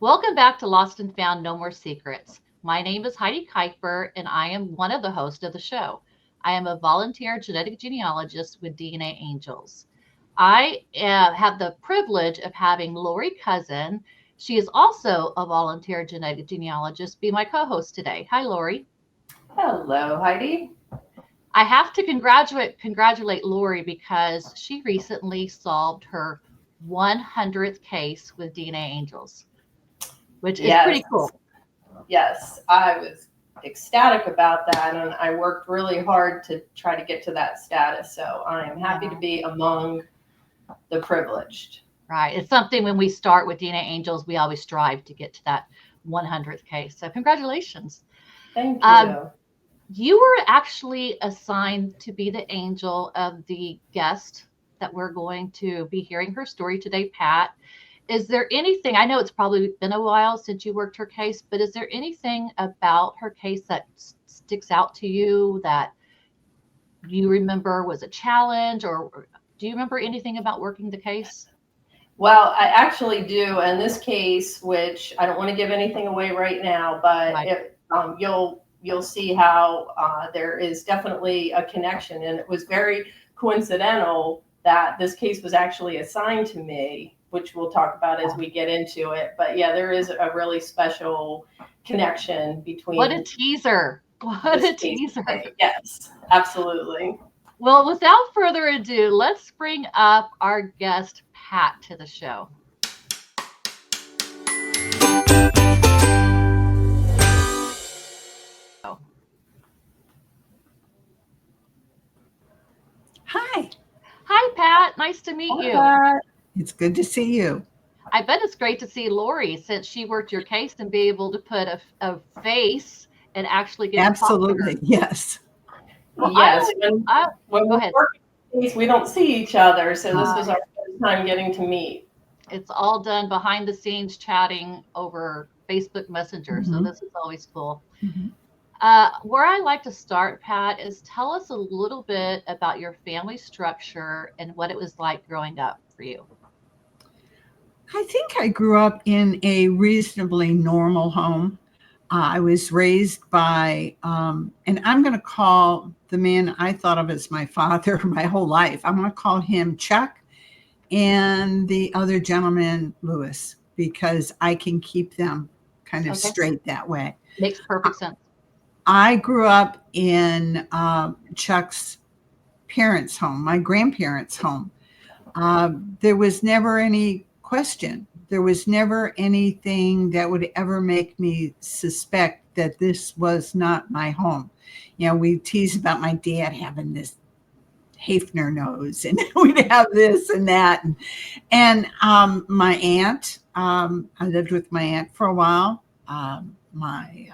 Welcome back to Lost and Found No More Secrets. My name is Heidi Kuiper, and I am one of the hosts of the show. I am a volunteer genetic genealogist with DNAngels. I have the privilege of having Lorie Cousin. She is also a volunteer genetic genealogist, be my co-host today. Hi, Lorie. Hello, Heidi. I have to congratulate Lorie because she recently solved her 100th case with DNAngels, which is Yes, pretty cool. yes, I was ecstatic about that, and I worked really hard to try to get to that status. So I am happy to be among the privileged. Right. It's something when we start with DNAngels, we always strive to get to that 100th case. So congratulations. Thank Um, you. you were actually assigned to be the angel of the guest that we're going to be hearing her story today, Pat. Is there anything, I know it's probably been a while since you worked her case, but is there anything about her case that sticks out to you that you remember was a challenge, or do you remember anything about working the case? Well, I actually do. In this case, which I don't want to give anything away right now, but Right. you'll see how there is definitely a connection, and it was very coincidental that this case was actually assigned to me, which we'll talk about as we get into it. But yeah, there is a really special connection What a between teaser. What this a case. teaser. Yes, absolutely. Well, without further ado, let's bring up our guest, Pat, to the show. Hi, Hi, Pat. Nice to meet you. it's good to see you. I bet it's great to see Lorie since she worked your case and be able to put a face and actually get to talk to her. Absolutely, yes. Well, Yes, when go we ahead. work in case, we don't see each other, so this was Right. our first time getting to meet. It's all done behind the scenes chatting over Facebook Messenger. So Mhm, this is always cool. mhm. Where I like to start, Pat, is tell us a little bit about your family structure and what it was like growing up for you. I think I grew up in a reasonably normal home. I was raised by, and I'm going to call the man I thought of as my father my whole life. I'm going to call him Chuck, and the other gentleman, Lewis, because I can keep them kind of Okay. straight that way. Makes perfect sense. I grew up in Chuck's parents' home, my grandparents' home. There was never any question. There was never anything that would ever make me suspect that this was not my home. You know, we tease about my dad having this Hafner nose, and we'd have this and that. And my aunt, I lived with my aunt for a while. My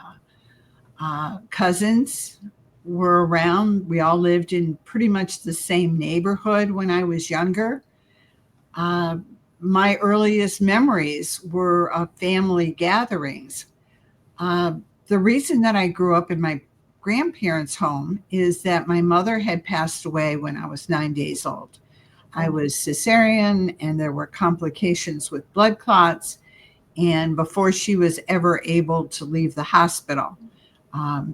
cousins were around. We all lived in pretty much the same neighborhood when I was younger. Uh, my earliest memories were of family gatherings. Uh, the reason that I grew up in my grandparents' home is that my mother had passed away when I was 9 days old. I Oh, was cesarean, and there were complications with blood clots. And before she was ever able to leave the hospital,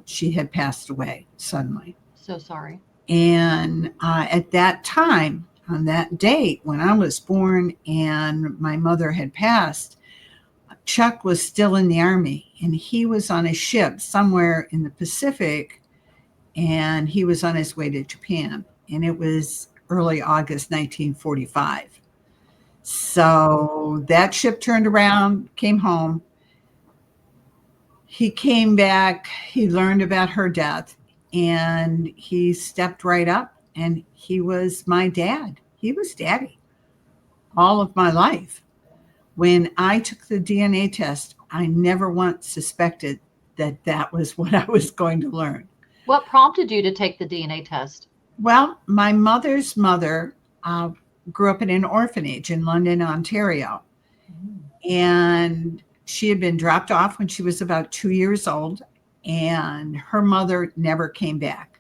she had passed away suddenly. so sorry. And at that time, on that date when I was born and my mother had passed, Chuck was still in the Army, and he was on a ship somewhere in the Pacific, and he was on his way to Japan. And it was early August 1945. So that ship turned around, came home. He came back, he learned about her death, and he stepped right up, and he was my dad. He was daddy all of my life. When I took the DNA test, I never once suspected that that was what I was going to learn. What prompted you to take the DNA test? Well, my mother's mother uh, grew up in an orphanage in London, Ontario, Mm. and she had been dropped off when she was about 2 years old, and her mother never came back.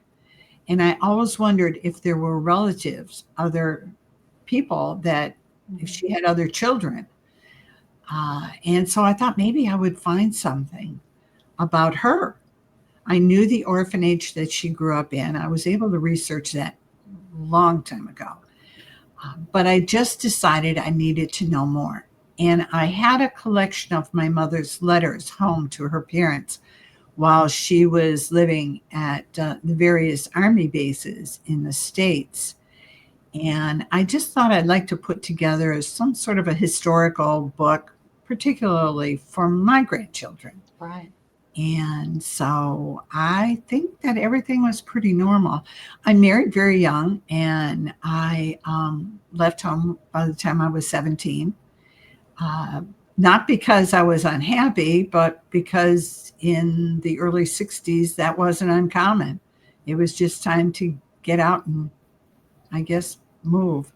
And I always wondered if there were relatives, other people that, if Mhm. she had other children. And so I thought maybe I would find something about her. I knew the orphanage that she grew up in. I was able to research that a long time ago. But I just decided I needed to know more. And I had a collection of my mother's letters home to her parents while she was living at the various Army bases in the States. And I just thought I'd like to put together some sort of a historical book, particularly for my grandchildren. Right. And so I think that everything was pretty normal. I married very young, and I left home by the time I was 17. Not because I was unhappy, but because in the early 60s, that wasn't uncommon. It was just time to get out and, I guess, move.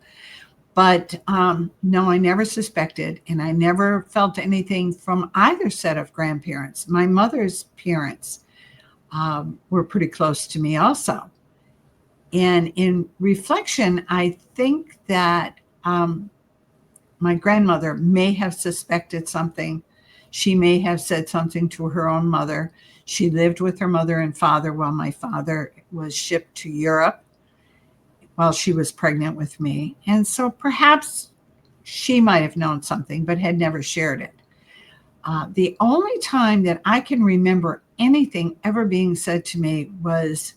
But no, I never suspected, and I never felt anything from either set of grandparents. My mother's parents were pretty close to me also. And in reflection, I think that my grandmother may have suspected something. She may have said something to her own mother. She lived with her mother and father while my father was shipped to Europe while she was pregnant with me. And so perhaps she might have known something, but had never shared it. The only time that I can remember anything ever being said to me was,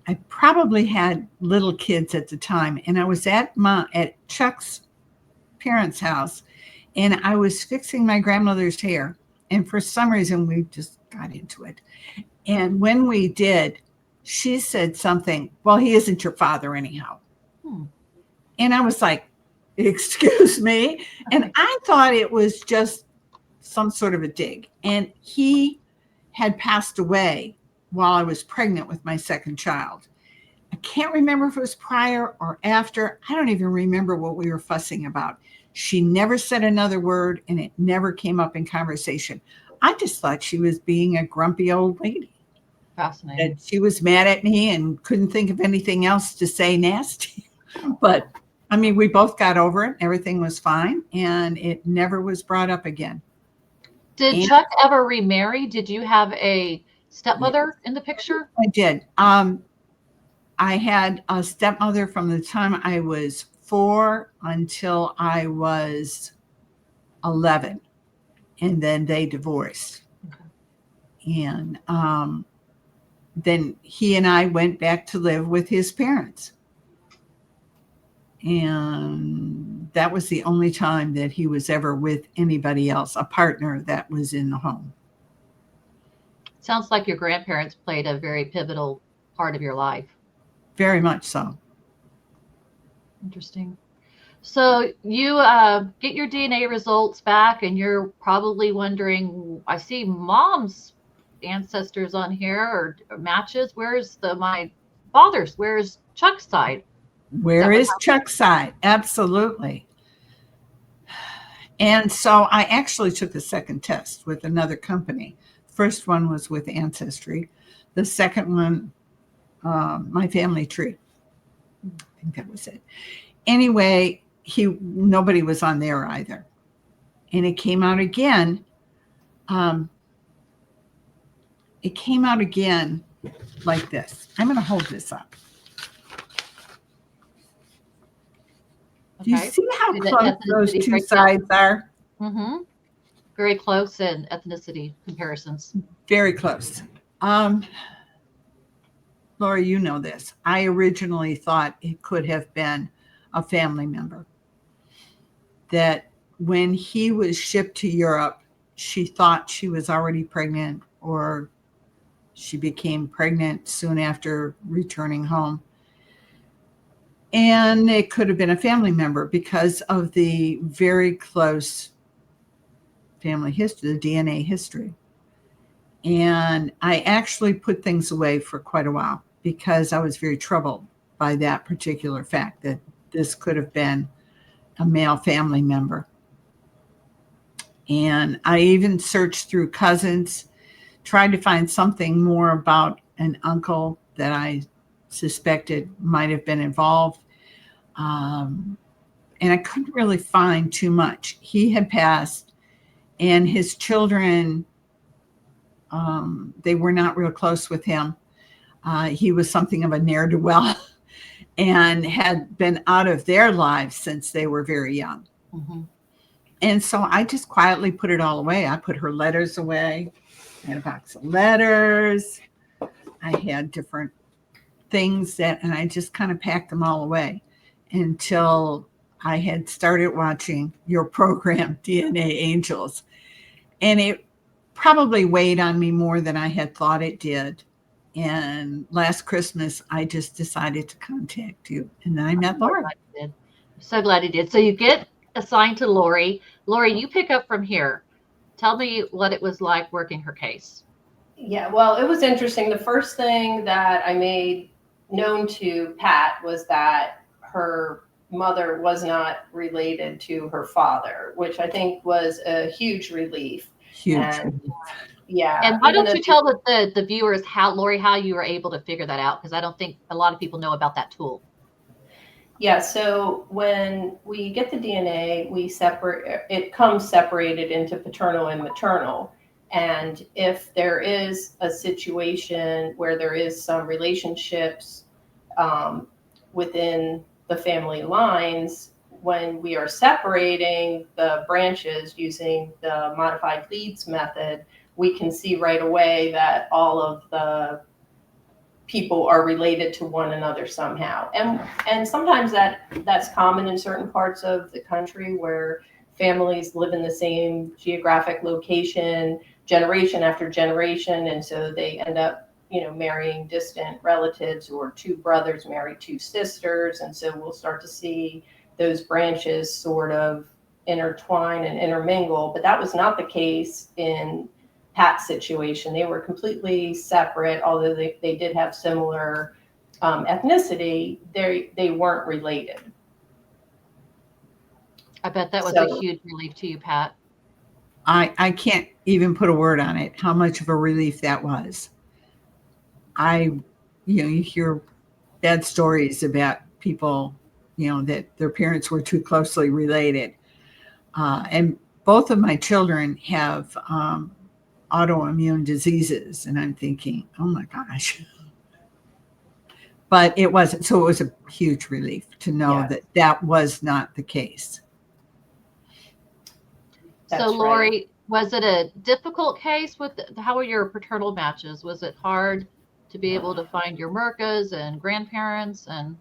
I probably had little kids at the time, and I was at Chuck's parents' house, and I was fixing my grandmother's hair. And for some reason, we just got into it. And when we did, she said something, well, he isn't your father anyhow. And I was like, excuse me. And I thought it was just some sort of a dig. And he had passed away while I was pregnant with my second child. I can't remember if it was prior or after. I don't even remember what we were fussing about. She never said another word, and it never came up in conversation. I just thought she was being a grumpy old lady. Fascinating. That she was mad at me and couldn't think of anything else to say nasty. But I mean, we both got over it. Everything was fine, and it never was brought up again. Did Chuck ever remarry? Did you have a stepmother in the picture? I did. I had a stepmother from the time I was 4 until I was 11, and then they divorced. Okay. And then he and I went back to live with his parents. And that was the only time that he was ever with anybody else, a partner that was in the home. Sounds like your grandparents played a very pivotal part of your life. Very much so. Interesting. So you get your DNA results back, and you're probably wondering, I see mom's ancestors on here or matches. Where's my father's? Where's Chuck's side? Where is Chuck's side? Absolutely. And so I actually took the second test with another company. First one was with Ancestry. The second one, my family tree. I think that was it. Anyway, nobody was on there either. And it came out again. It came out again like this. I'm going to hold this up. Okay. Do you see how close those two sides are? Mm-hmm. Very close in ethnicity comparisons. Very close. Laura, you know this. I originally thought it could have been a family member. That when he was shipped to Europe, she thought she was already pregnant, or she became pregnant soon after returning home. And it could have been a family member because of the very close family history, the DNA history. And I actually put things away for quite a while because I was very troubled by that particular fact that this could have been a male family member. And I even searched through cousins, tried to find something more about an uncle that I suspected might have been involved. and I couldn't really find too much. He had passed, and his children, they were not real close with him. He was something of a ne'er-do-well and had been out of their lives since they were very young. Mm-hmm. And so I just quietly put it all away. I put her letters away. I had a box of letters. I had different things and I just kind of packed them all away until I had started watching your program, DNA Angels. And it probably weighed on me more than I had thought it did. And last Christmas, I just decided to contact you. And then I met Lorie. I'm so glad you did. So you get assigned to Lorie. Lorie, you pick up from here. Tell me what it was like working her case. Yeah, well, it was interesting. The first thing that I made known to Pat was that her mother was not related to her father, which I think was a huge relief. Huge. And, yeah. And why don't you tell the viewers Lorie, how you were able to figure that out? Because I don't think a lot of people know about that tool. Yeah, so when we get the DNA, it comes separated into paternal and maternal. And if there is a situation where there is some relationships within the family lines, when we are separating the branches using the modified leads method, we can see right away that all of the people are related to one another somehow. And sometimes that's common in certain parts of the country where families live in the same geographic location generation after generation, and so they end up marrying distant relatives, or two brothers marry two sisters, and so we'll start to see those branches sort of intertwine and intermingle. But that was not the case in Pat's situation. They were completely separate, although they did have similar ethnicity. They weren't related. I bet that was a huge relief to you, Pat. I can't even put a word on it, how much of a relief that was. You hear bad stories about people, that their parents were too closely related. And both of my children have autoimmune diseases. And I'm thinking, oh my gosh. But it wasn't. So it was a huge relief to know that was not the case. So Lorie, was it a difficult case how were your paternal matches? Was it hard to be able to find your Merkas and grandparents? And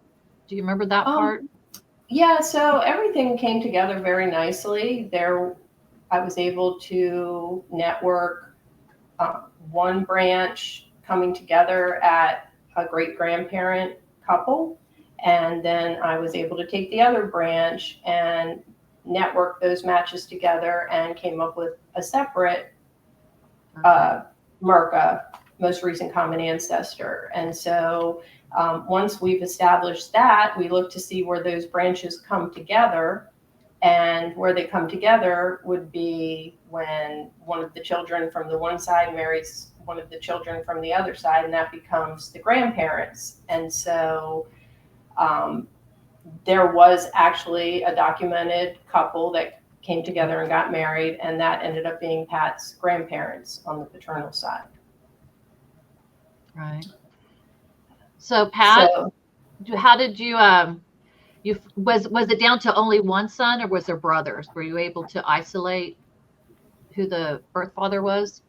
do you remember that part? Yeah, so everything came together very nicely. I was able to network one branch coming together at a great grandparent couple. And then I was able to take the other branch and network those matches together and came up with a separate Merka, most recent common ancestor. And so once we've established that, we look to see where those branches come together. And where they come together would be when one of the children from the one side marries one of the children from the other side, and that becomes the grandparents. And so there was actually a documented couple that came together and got married, and that ended up being Pat's grandparents on the paternal side. Right. So Pat, how did you was it down to only one son, or was there brothers? Were you able to isolate who the birth father was?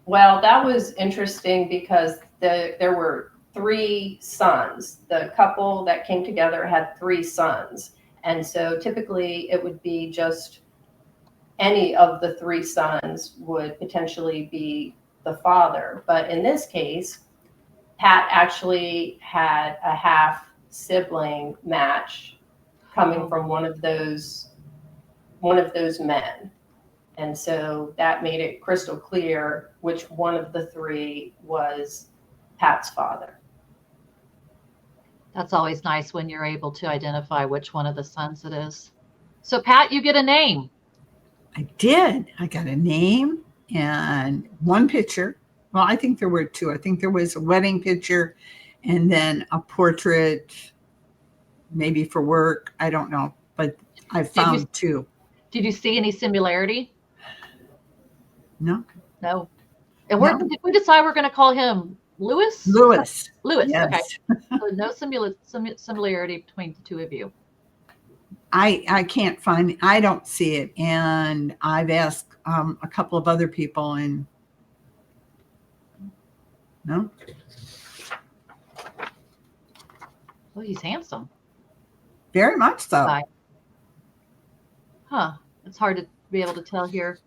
Well, that was interesting because there were 3 sons. The couple that came together had 3 sons. And so typically it would be just any of the 3 sons would potentially be the father. But in this case, Pat actually had a half sibling match coming from one of those men. And so that made it crystal clear which one of the 3 was Pat's father. That's always nice when you're able to identify which one of the sons it is. So Pat, you get a name. I did. I got a name and one picture. Well, I think there were 2. I think there was a wedding picture and then a portrait, maybe for work. I don't know. but I Did you found two. did you see any similarity? No, No. And no. did we decide we're going to call him Lewis? Lewis. Lewis. Okay. Yes. So no similarity between the two of you. I can't find, I don't see it. And I've asked a couple of other people, and no. Well, he's handsome. Very much so. Guy. Huh. It's hard to be able to tell here.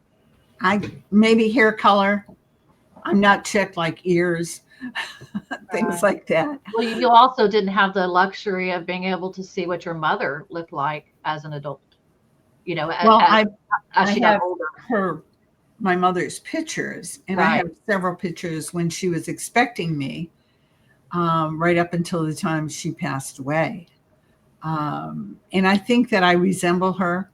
Maybe hair color. I'm not checked, like ears, things Right. like that. Well, you also didn't have the luxury of being able to see what your mother looked like as an adult. You know, Well, as I she got have older. my mother's pictures, and I Right. have several pictures when she was expecting me, right up until the time she passed away. And I think that I resemble her,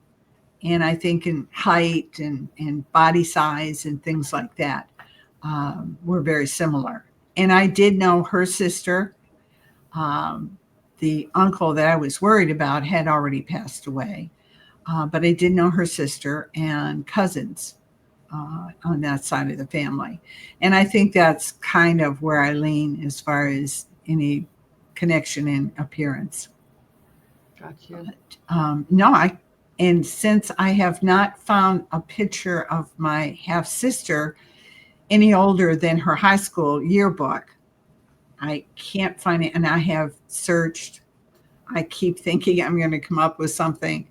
and I think in height and body size and things like that, we're very similar. And I did know her sister. The uncle that I was worried about had already passed away, but I did know her sister and cousins on that side of the family. And I think that's kind of where I lean as far as any connection in appearance. Got you. No, and since I have not found a picture of my half sister any older than her high school yearbook, I can't find it. And I have searched. I keep thinking I'm going to come up with something,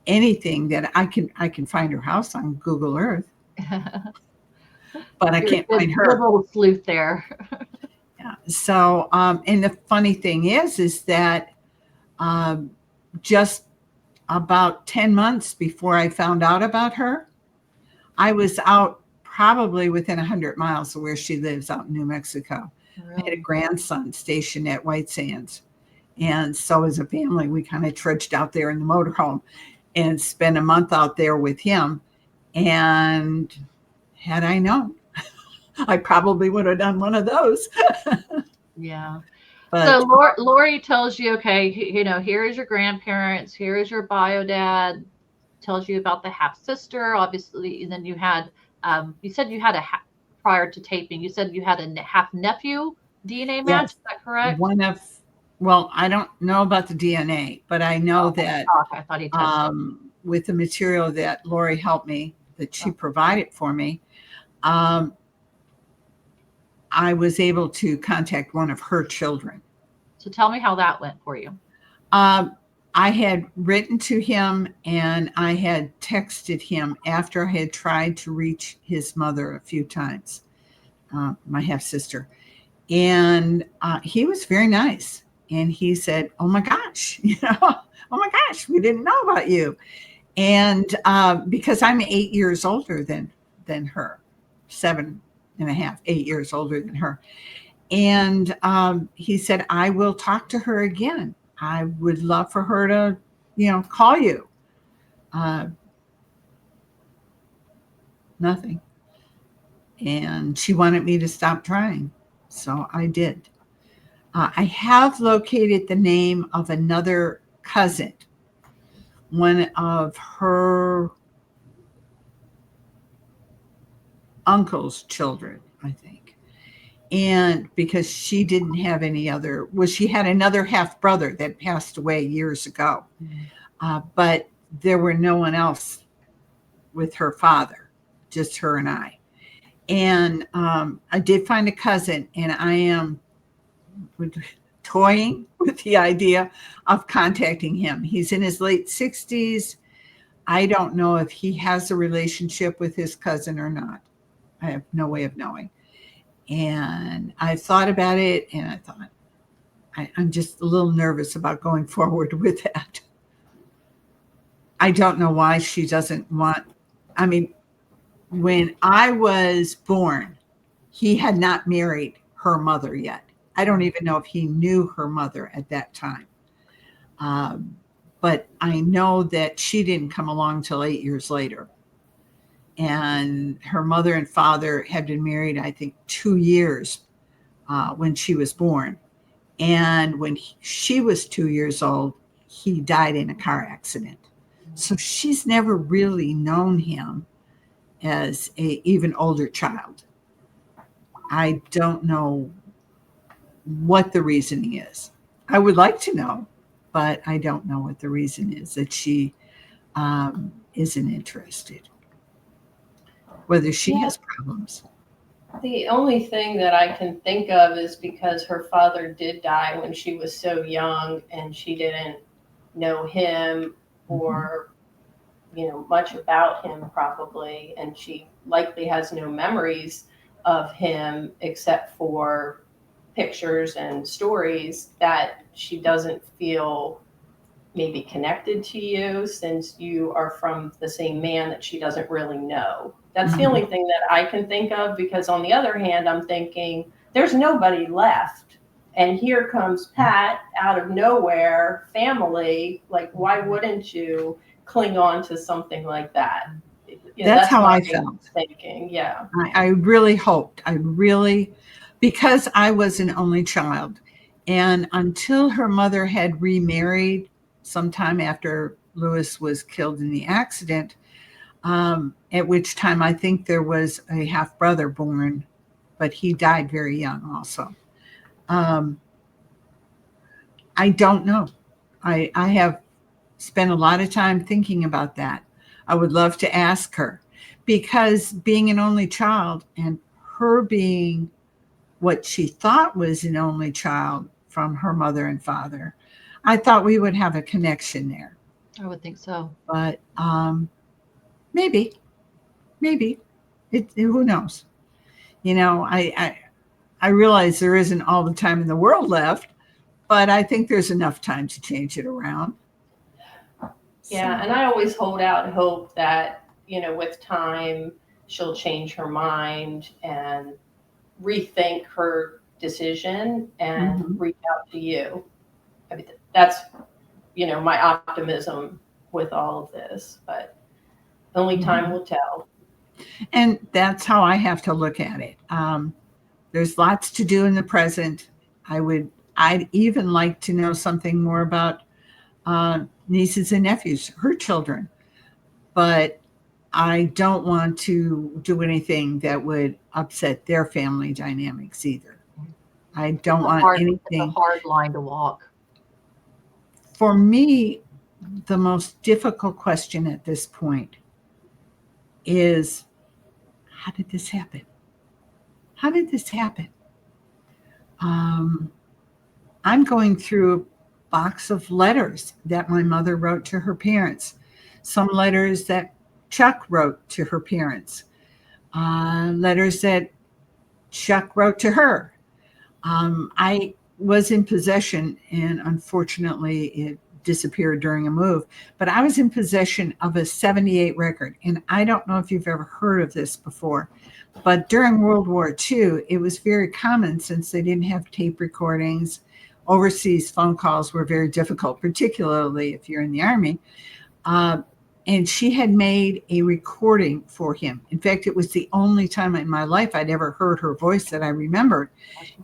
anything that I can find her house on Google Earth, but I You're a can't find her. good little sleuth there. Yeah. So, and the funny thing is that just about 10 months before I found out about her, I was out probably within 100 miles of where she lives out in New Mexico. I had a Really? grandson stationed at White Sands. And so as a family, we kind of trudged out there in the motorhome and spent a month out there with him. And had I known, I probably would have done one of those. Yeah. But So Lori tells you, okay, you know, here is your grandparents, here is your bio dad, tells you about the half sister, obviously, and then you had, you said you had prior to taping, you said you had a half nephew DNA match. yes, Is that correct? well, I don't know about the DNA, but I know that Oh, okay. I thought he tested. with the material that Lori helped me, that she Oh. provided for me, I was able to contact one of her children. So tell me how that went for you. I had written to him and I had texted him after I had tried to reach his mother a few times, my half sister. And he was very nice. And he said, "Oh my gosh, oh my gosh, we didn't know about you." And because I'm 8 years older than her, 7.5, 8 years older than her. And he said, "I will talk to her again. I would love for her to, call you." Nothing. And she wanted me to stop trying. So I did. I have located the name of another cousin, one of her uncle's children, I think. And because she didn't have any other, she had another half brother that passed away years ago. But there were no one else with her father, just her and I. And I did find a cousin, and I am toying with the idea of contacting him. He's in his late 60s. I don't know if he has a relationship with his cousin or not. I have no way of knowing. And I thought about it, and I thought, I'm just a little nervous about going forward with that. I don't know why she doesn't want, I mean, when I was born, he had not married her mother yet. I don't even know if he knew her mother at that time. But I know that she didn't come along till 8 years later. And her mother and father had been married, I think, 2 years when she was born. And when she was 2 years old, he died in a car accident. So she's never really known him as a even older child. I don't know what the reasoning is. I would like to know, but I don't know what the reason is that she isn't interested. Whether she Yeah. has problems. The only thing that I can think of is because her father did die when she was so young and she didn't know him or, much about him probably. And she likely has no memories of him except for pictures and stories, that she doesn't feel maybe connected to you since you are from the same man that she doesn't really know. That's the only thing that I can think of, because on the other hand, I'm thinking there's nobody left. And here comes Pat out of nowhere, family. Like, why wouldn't you cling on to something like that? That's how my I felt. thinking. Yeah. I really hoped. Because I was an only child. And until her mother had remarried sometime after Lewis was killed in the accident, at which time I think there was a half brother born, but he died very young also. I don't know. I have spent a lot of time thinking about that. I would love to ask her, because being an only child and her being what she thought was an only child from her mother and father, I thought we would have a connection there. I would think so. But maybe who knows? I realize there isn't all the time in the world left, but I think there's enough time to change it around. Yeah, So, and I always hold out hope that, with time, she'll change her mind and rethink her decision and reach out to you. I mean, that's, my optimism with all of this, but only time will tell. and that's how I have to look at it. There's lots to do in the present. I'd even like to know something more about nieces and nephews, her children, but I don't want to do anything that would upset their family dynamics either. I don't want It's a anything. hard line to walk. For me, the most difficult question at this point is, how did this happen? How did this happen? I'm going through a box of letters that my mother wrote to her parents, some letters that Chuck wrote to her parents, letters that Chuck wrote to her. I was in possession, and unfortunately it disappeared during a move, but I was in possession of a 78 record. And I don't know if you've ever heard of this before, but during World War II, it was very common, since they didn't have tape recordings. Overseas phone calls were very difficult, particularly if you're in the Army. And she had made a recording for him. In fact, it was the only time in my life I'd ever heard her voice that I remembered.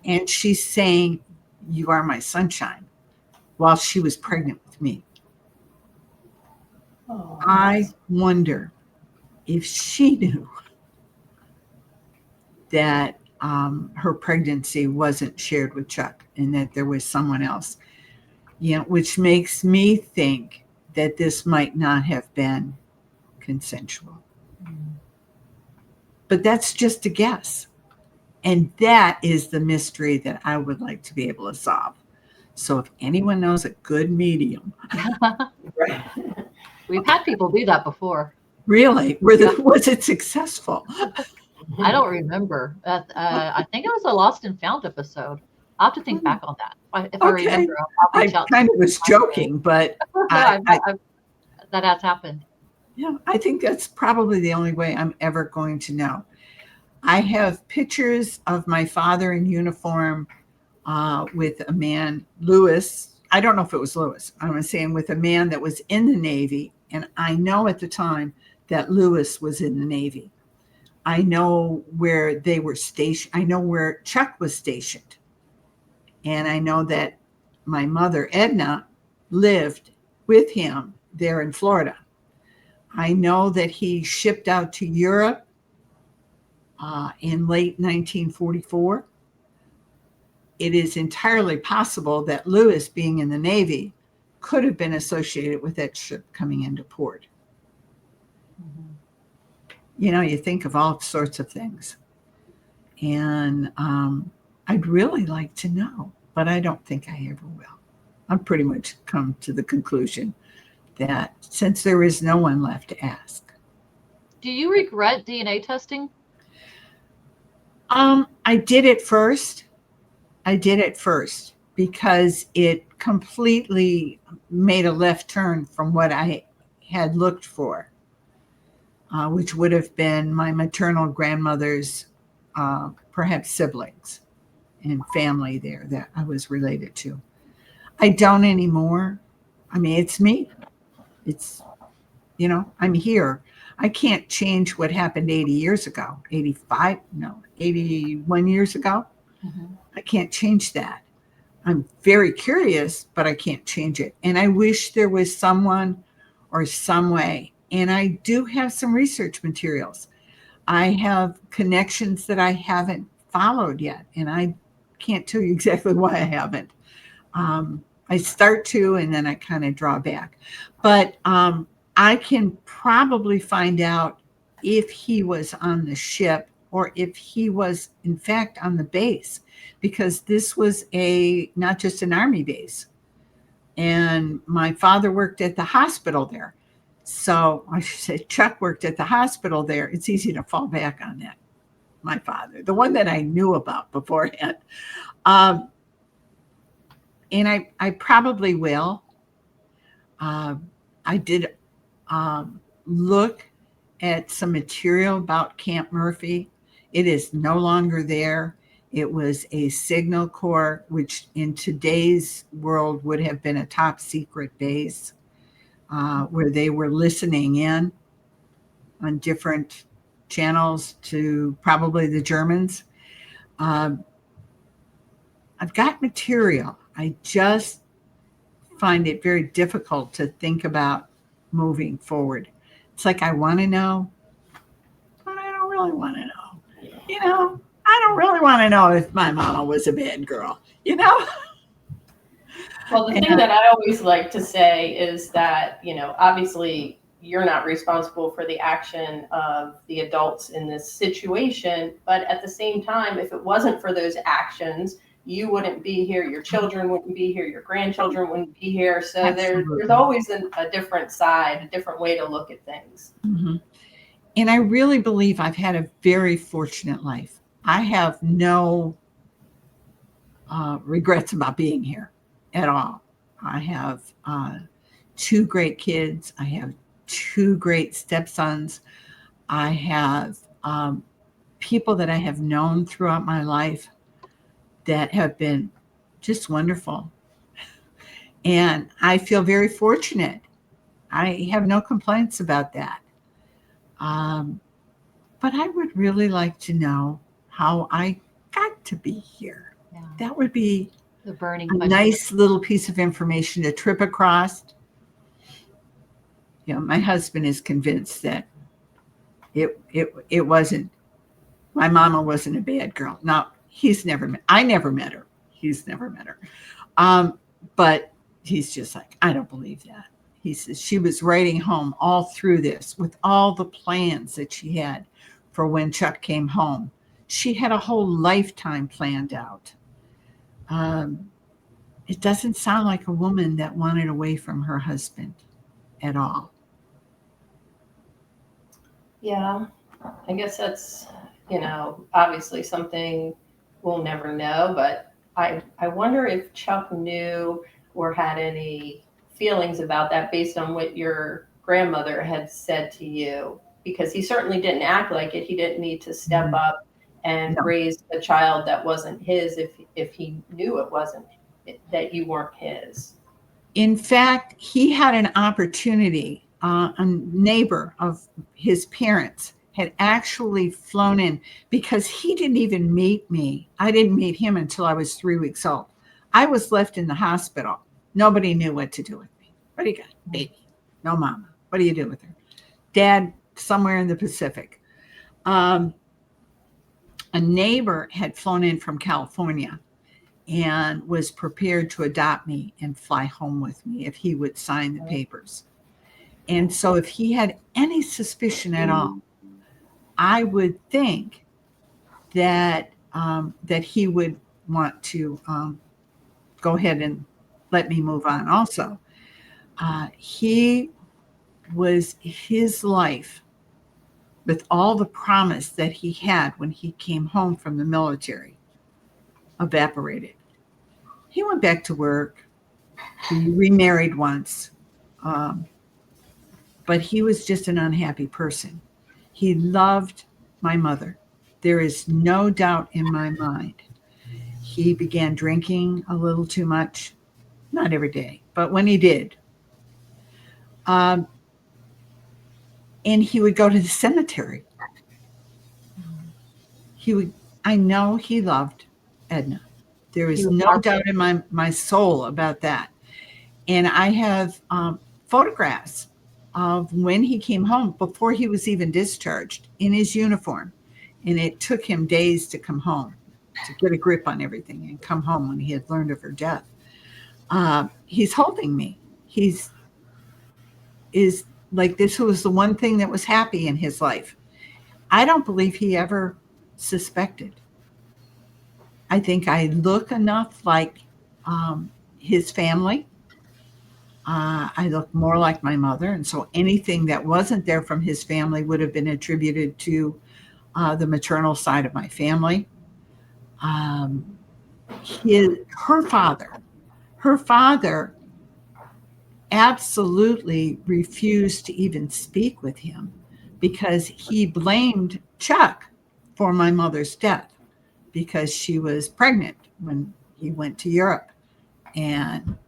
And she's saying, "You are my sunshine," while she was pregnant with me. Oh, I wonder if she knew that her pregnancy wasn't shared with Chuck and that there was someone else, which makes me think that this might not have been consensual. But that's just a guess. And that is the mystery that I would like to be able to solve. So if anyone knows a good medium, We've had people do that before. really, was it successful? I don't remember. I think it was a Lost and Found episode. I'll have to think back on that. If I remember, I'll reach out. I kind of was joking, but that has happened. Yeah, I think that's probably the only way I'm ever going to know. I have pictures of my father in uniform with a man, Lewis. I don't know if it was Lewis. I'm saying with a man that was in the Navy. And I know at the time that Lewis was in the Navy. I know where they were stationed. I know where Chuck was stationed. And I know that my mother, Edna, lived with him there in Florida. I know that he shipped out to Europe in late 1944. It is entirely possible that Lewis, being in the Navy, could have been associated with that ship coming into port. Mhm. You know, you think of all sorts of things. And I'd really like to know, but I don't think I ever will. I've pretty much come to the conclusion that since there is no one left to ask. Do you regret DNA testing? I did it first. Because it completely made a left turn from what I had looked for, which would have been my maternal grandmother's perhaps siblings and family there that I was related to. I don't anymore. I mean, it's me. It's, you know, I'm here. I can't change what happened 80 years ago, 81 years ago. Mm-hmm. I can't change that. I'm very curious, but I can't change it. And I wish there was someone or some way. And I do have some research materials. I have connections that I haven't followed yet. And I can't tell you exactly why I haven't. I start to, and then I kind of draw back. But I can probably find out if he was on the ship or if he was, in fact, on the base, because this was not just an Army base. And my father worked at the hospital there. So I should say Chuck worked at the hospital there. It's easy to fall back on that. My father, the one that I knew about beforehand. And I probably will. I did look at some material about Camp Murphy. It is no longer there. It was a signal corps, which in today's world would have been a top secret base where they were listening in on different channels to probably the Germans. I've got material. I just find it very difficult to think about moving forward. It's like I want to know, but I don't really want to know. You know, I don't really want to know if my mama was a bad girl, you know? Well, the thing that I always like to say is that, you know, obviously you're not responsible for the action of the adults in this situation, but at the same time, if it wasn't for those actions, you wouldn't be here, your children wouldn't be here, your grandchildren wouldn't be here. So there's always a different side, a different way to look at things. Mm-hmm. And I really believe I've had a very fortunate life. I have no regrets about being here at all. I have 2 great kids. I have 2 great stepsons. I have people that I have known throughout my life that have been just wonderful. And I feel very fortunate. I have no complaints about that. But I would really like to know how I got to be here. Yeah. That would be The burning a question. nice little piece of information to trip across. You know, my husband is convinced that it wasn't, my mama wasn't a bad girl. Now, I never met her. He's never met her. But he's just like, I don't believe that. He says she was writing home all through this with all the plans that she had for when Chuck came home. She had a whole lifetime planned out. It doesn't sound like a woman that wanted away from her husband at all. Yeah, I guess that's, you know, obviously something we'll never know, but I wonder if Chuck knew or had any feelings about that based on what your grandmother had said to you, because he certainly didn't act like it. He didn't need to step up and raise a child that wasn't his if he knew it wasn't, that you weren't his. In fact, he had an opportunity. A neighbor of his parents had actually flown in because he didn't even meet me. I didn't meet him until I was 3 weeks old. I was left in the hospital. Nobody knew what to do with me. What do you got? Baby. No mama. What do you do with her? Dad, somewhere in the Pacific. A neighbor had flown in from California and was prepared to adopt me and fly home with me if he would sign the papers. And so if he had any suspicion at all, I would think that that he would want to go ahead and let me move on also. He was his life with all the promise that he had when he came home from the military evaporated. He went back to work. He remarried once, but he was just an unhappy person. He loved my mother. There is no doubt in my mind. He began drinking a little too much, not every day, but when he did. And he would go to the cemetery. I know he loved Edna. There is no doubt in my soul about that. And I have photographs of when he came home before he was even discharged in his uniform. And it took him days to come home, to get a grip on everything and come home when he had learned of her death. He's holding me. Is like, this was the one thing that was happy in his life. I don't believe he ever suspected. I think I look enough like his family. I look more like my mother. And so anything that wasn't there from his family would have been attributed to the maternal side of my family. Her father absolutely refused to even speak with him because he blamed Chuck for my mother's death because she was pregnant when he went to Europe and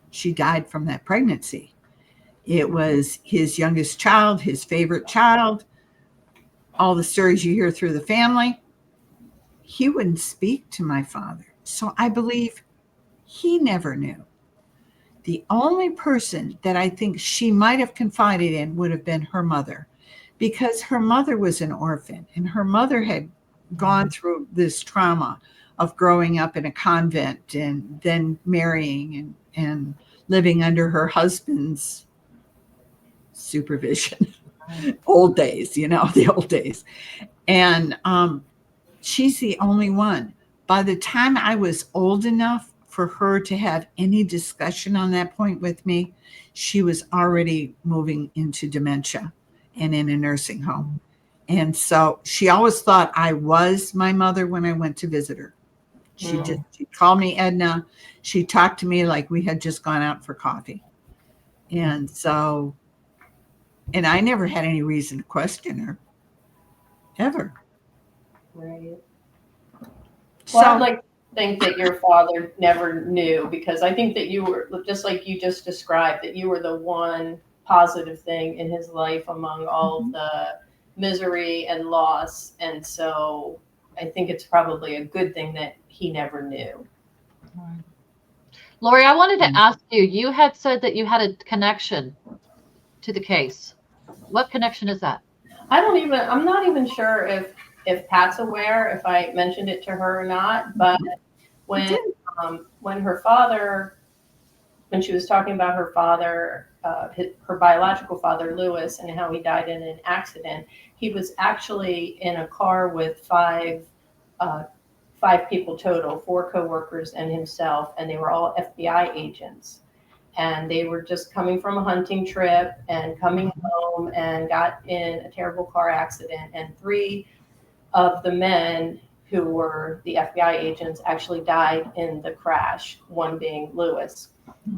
she died from that pregnancy. It was his youngest child, his favorite child, all the stories you hear through the family. He wouldn't speak to my father. So I believe he never knew. The only person that I think she might have confided in would have been her mother, because her mother was an orphan and her mother had gone through this trauma of growing up in a convent and then marrying and living under her husband's supervision. Old days, the old days. And she's the only one. By the time I was old enough for her to have any discussion on that point with me, she was already moving into dementia and in a nursing home. And so she always thought I was my mother when I went to visit her. She called me Edna. She talked to me like we had just gone out for coffee. And so, and I never had any reason to question her, ever. Right. So, Well, I'd like to think that your father never knew, because I think that you were, just like you just described, that you were the one positive thing in his life among all the misery and loss. And so I think it's probably a good thing that he never knew. Lorie, I wanted to ask you, you had said that you had a connection to the case. What connection is that? I'm not even sure if Pat's aware, if I mentioned it to her or not, but when she was talking about her father, her biological father, Lewis, and how he died in an accident, he was actually in a car with five people total, 4 coworkers and himself, and they were all FBI agents. And they were just coming from a hunting trip and coming home and got in a terrible car accident. And 3 of the men who were the FBI agents actually died in the crash, one being Lewis.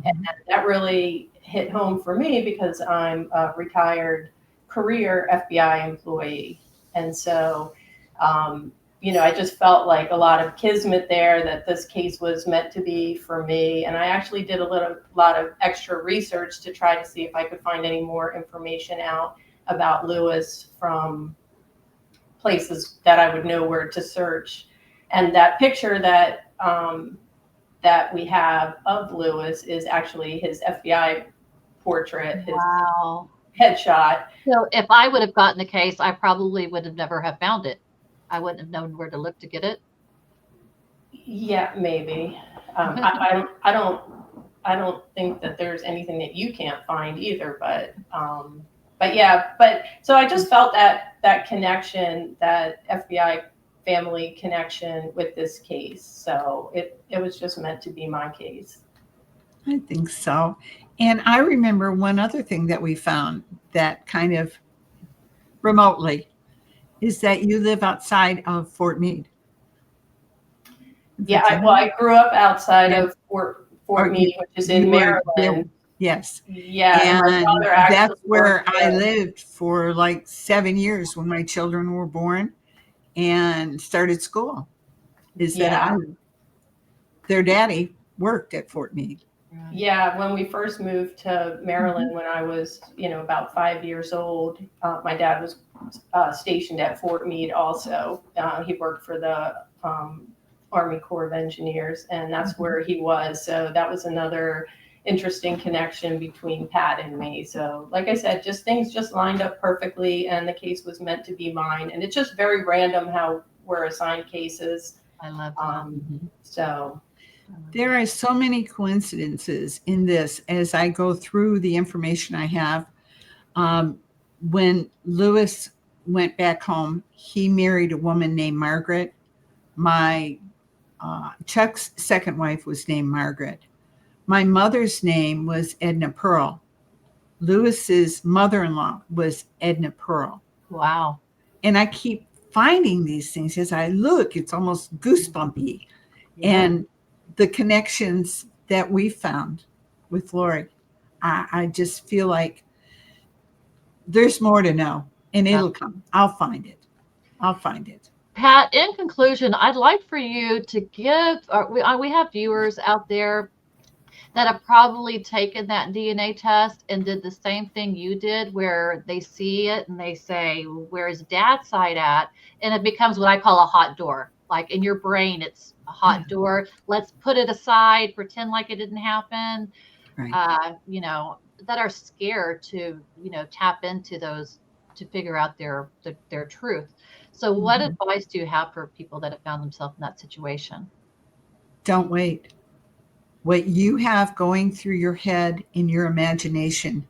And that really hit home for me because I'm a retired career FBI employee. And so, I just felt like a lot of kismet there, that this case was meant to be for me. And I actually did a lot of extra research to try to see if I could find any more information out about Lewis from places that I would know where to search. And that picture that we have of Lewis is actually his FBI portrait, his Wow. headshot. So if I would have gotten the case, I probably would have never have found it. I wouldn't have known where to look to get it. Yeah, maybe. I don't think that there's anything that you can't find either, but yeah, but so I just felt that connection, that FBI family connection with this case. So it was just meant to be my case. I think so. And I remember one other thing that we found that kind of remotely is that you live outside of Fort Meade. Yeah, Virginia? I grew up outside Yeah. of Fort Or Meade, which is in you were there. Maryland. Yes. Yeah, and my And father actually that's where worked I there. lived for like 7 years when my children were born and started school. Is Yeah. that their daddy worked at Fort Meade. Yeah, when we first moved to Maryland, when I was, about 5 years old, my dad was stationed at Fort Meade also. He worked for the Army Corps of Engineers, and that's where he was. So that was another interesting connection between Pat and me. So like I said, things just lined up perfectly, and the case was meant to be mine. And it's just very random how we're assigned cases. I love that. So there are so many coincidences in this as I go through the information I have. When Lewis went back home, he married a woman named Margaret. My Chuck's second wife was named Margaret. My mother's name was Edna Pearl. Lewis's mother-in-law was Edna Pearl. Wow. And I keep finding these things as I look. It's almost goosebumpy. Yeah. And the connections that we found with Lorie, I just feel like there's more to know, and it'll come. I'll find it. Pat, in conclusion, I'd like for you to give, we have viewers out there that have probably taken that DNA test and did the same thing you did, where they see it and they say, where's dad's side at? And it becomes what I call a hot door. Like in your brain, it's a hot door. Let's put it aside, pretend like it didn't happen. Right. That are scared to, tap into those to figure out their truth. So what advice do you have for people that have found themselves in that situation? Don't wait. What you have going through your head in your imagination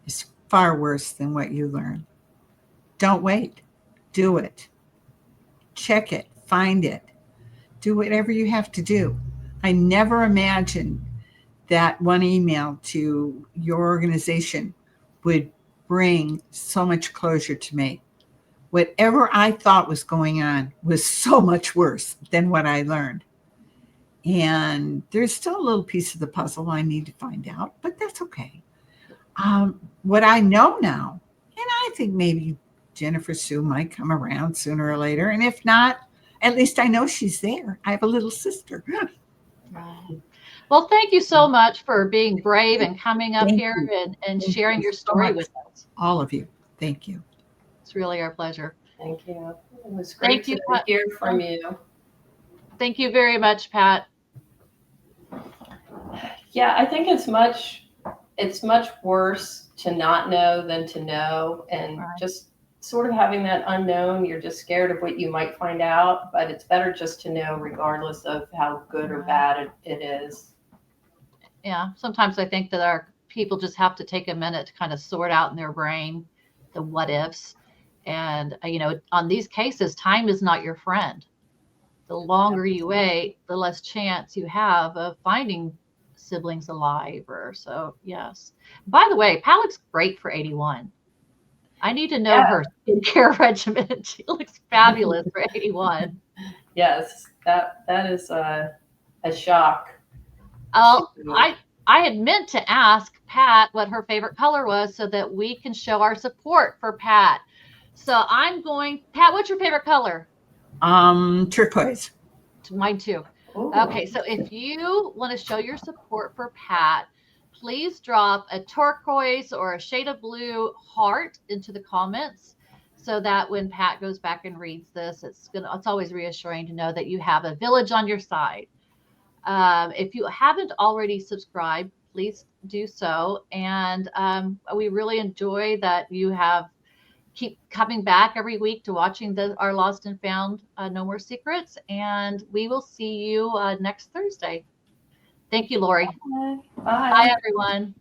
is far worse than what you learn. Don't wait. Do it. Check it. Find it. Do whatever you have to do. I never imagined that one email to your organization would bring so much closure to me. Whatever I thought was going on was so much worse than what I learned. And there's still a little piece of the puzzle I need to find out, but that's okay. What I know now, and I think maybe Jennifer Sue might come around sooner or later. And if not, at least I know she's there. I have a little sister. Well, thank you so much for being brave and coming up here and sharing your story with us. All of you. Thank you. It's really our pleasure. Thank you. It was great to hear from you. Thank you very much, Pat. Yeah, I think it's much worse to not know than to know, and just sort of having that unknown, you're just scared of what you might find out, but it's better just to know regardless of how good or bad it is. Yeah, sometimes I think that our people just have to take a minute to kind of sort out in their brain the what ifs. And, on these cases, time is not your friend. The longer you wait, the less chance you have of finding siblings alive. So, yes. By the way, Pat looks great for 81. I need to know her skincare regimen. She looks fabulous for 81. Yes, that is a shock. I had meant to ask Pat what her favorite color was so that we can show our support for Pat. So Pat, what's your favorite color? Turquoise. Mine too. Ooh. Okay, so if you want to show your support for Pat, please drop a turquoise or a shade of blue heart into the comments so that when Pat goes back and reads this, it's always reassuring to know that you have a village on your side. If you haven't already subscribed, please do so. And we really enjoy that you have keep coming back every week to watching our Lost and Found No More Secrets. And we will see you next Thursday. Thank you, Lorie. Bye. Bye, everyone.